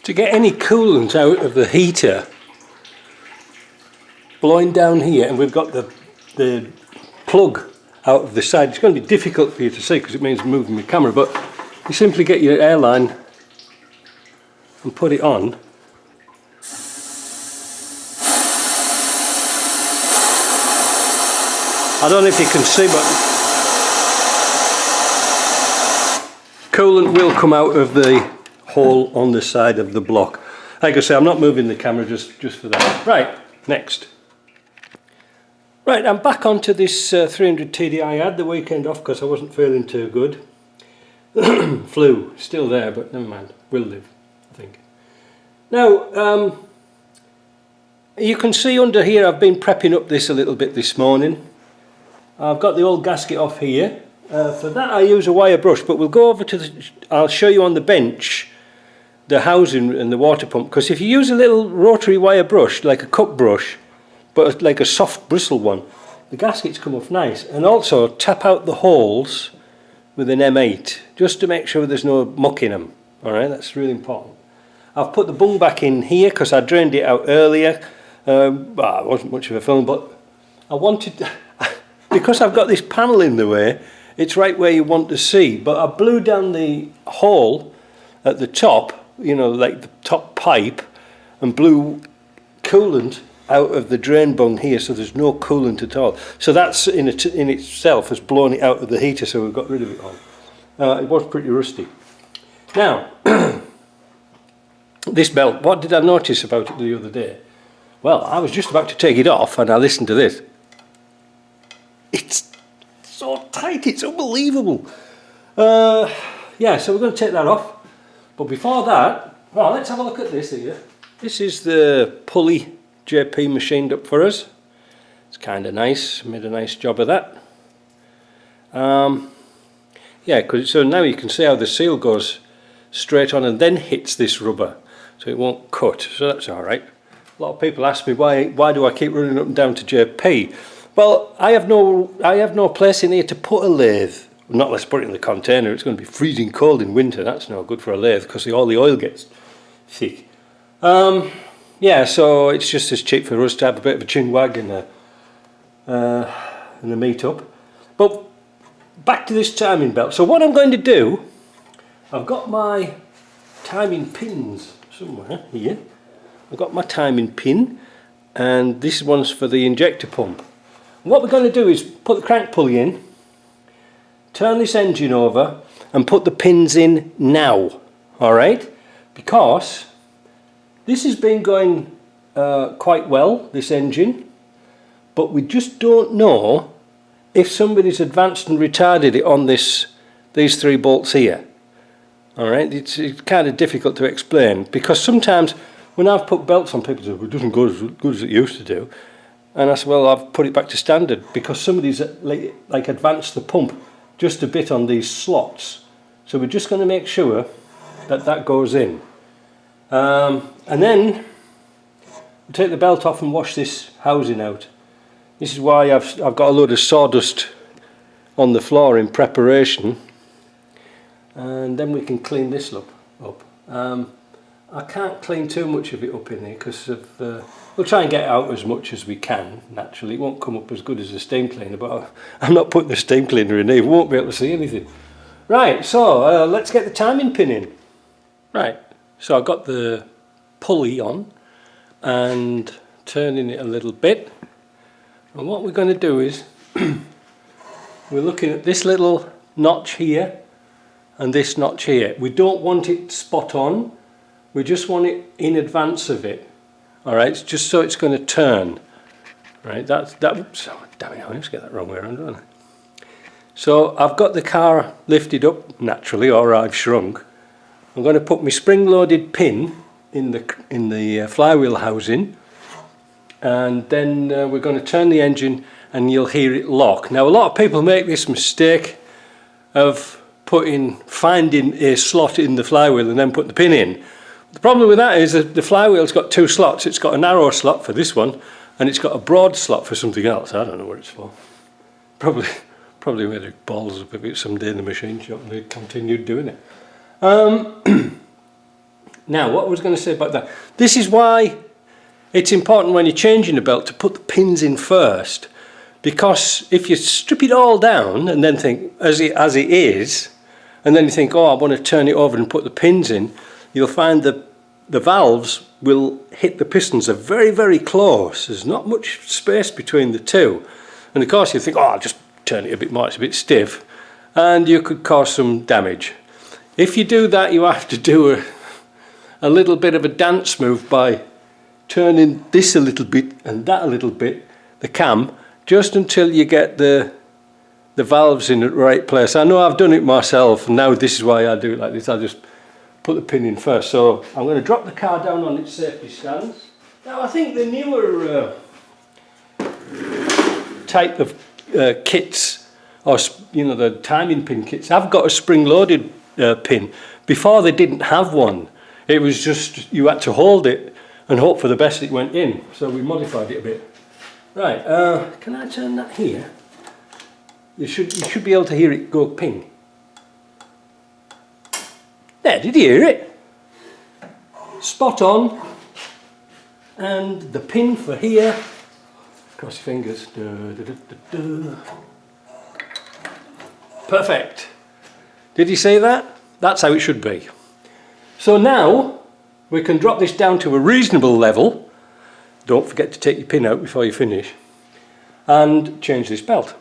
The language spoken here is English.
to get any coolant out of the heater blowing down here, and we've got the plug out of the side. It's going to be difficult for you to see because it means moving the camera, but you simply get your airline and put it on. I don't know if you can see, but coolant will come out of the hole on the side of the block. Like I say, I'm not moving the camera just for that. Right, next. Right, I'm back onto this 300 TDI. I had the weekend off because I wasn't feeling too good. Flu, still there, but never mind, will live, I think. Now, you can see under here I've been prepping up this a little bit this morning. I've got the old gasket off here. For that I use a wire brush, but we'll go over to the, I'll show you on the bench the housing and the water pump, because if you use a little rotary wire brush, like a cup brush, but like a soft bristle one, the gaskets come off nice. And also tap out the holes with an M8 just to make sure there's no muck in them. Alright, that's really important. I've put the bung back in here because I drained it out earlier. Well, it wasn't much of a film, but I wanted, because I've got this panel in the way, it's right where you want to see, but I blew down the hole at the top, you know, like the top pipe, and blew coolant out of the drain bung here, so there's no coolant at all. So that's in itself has blown it out of the heater, so we've got rid of it all. It was pretty rusty. Now, this belt, what did I notice about it the other day? Well, I was just about to take it off and I listened to this. It's so tight, it's unbelievable. Yeah, so we're going to take that off. But before that, well, let's have a look at this here. This is the pulley JP machined up for us. It's kind of nice, made a nice job of that. Yeah, so now you can see how the seal goes straight on and then hits this rubber, so it won't cut, so that's alright. A lot of people ask me why do I keep running up and down to JP. Well, I have no place in here to put a lathe. Not let's put it in the container, it's going to be freezing cold in winter. That's no good for a lathe because all the oil gets thick. Yeah, so it's just as cheap for us to have a bit of a chin wag and a meet up. But back to this timing belt. So what I'm going to do, I've got my timing pins somewhere here. I've got my timing pin, and this one's for the injector pump. And what we're going to do is put the crank pulley in, turn this engine over and put the pins in now, alright? Because this has been going quite well, this engine, but we just don't know if somebody's advanced and retarded it on these three bolts here. Alright, it's kind of difficult to explain, because sometimes when I've put belts on, people say, well, it doesn't go as good as it used to do. And I said, well, I've put it back to standard, because somebody's like advanced the pump just a bit on these slots. So we're just going to make sure that that goes in. And then we'll take the belt off and wash this housing out. This is why I've got a load of sawdust on the floor in preparation, and then we can clean this up. I can't clean too much of it up in here because we'll try and get out as much as we can. Naturally, it won't come up as good as a steam cleaner, but I'm not putting the steam cleaner in here. We won't be able to see anything. Right, so let's get the timing pin in. Right, so I've got the pulley on and turning it a little bit. And what we're going to do is we're looking at this little notch here and this notch here. We don't want it spot on. We just want it in advance of it. Alright, just so it's going to turn. Right, oh, damn it, I always get that wrong way around, don't I? So I've got the car lifted up naturally, or I've shrunk. I'm going to put my spring-loaded pin in the flywheel housing, and then we're going to turn the engine and you'll hear it lock. Now a lot of people make this mistake of finding a slot in the flywheel and then put the pin in. The problem with that is that the flywheel's got two slots. It's got a narrow slot for this one and it's got a broad slot for something else. I don't know what it's for. Probably made it balls up a bit someday in the machine shop and they continued doing it. Now, what I was going to say about that, this is why it's important when you're changing the belt to put the pins in first, because if you strip it all down and then think as it is, and then you think, oh, I want to turn it over and put the pins in, you'll find that the valves will hit the pistons. They're very, very close. There's not much space between the two. And of course you think, oh, I'll just turn it a bit more, it's a bit stiff, and you could cause some damage. If you do that, you have to do a little bit of a dance move by turning this a little bit and that a little bit, the cam, just until you get the valves in the right place. I know I've done it myself, and now this is why I do it like this. I just put the pin in first. So I'm going to drop the car down on its safety stands. Now I think the newer type of kits, or the timing pin kits, have got a spring-loaded pin. Before they didn't have one. It was just you had to hold it and hope for the best it went in. So we modified it a bit. Right, can I turn that here? You should be able to hear it go ping. There, did you hear it? Spot on. And the pin for here. Cross your fingers. Perfect. Did you see that? That's how it should be. So now we can drop this down to a reasonable level. Don't forget to take your pin out before you finish. And change this belt.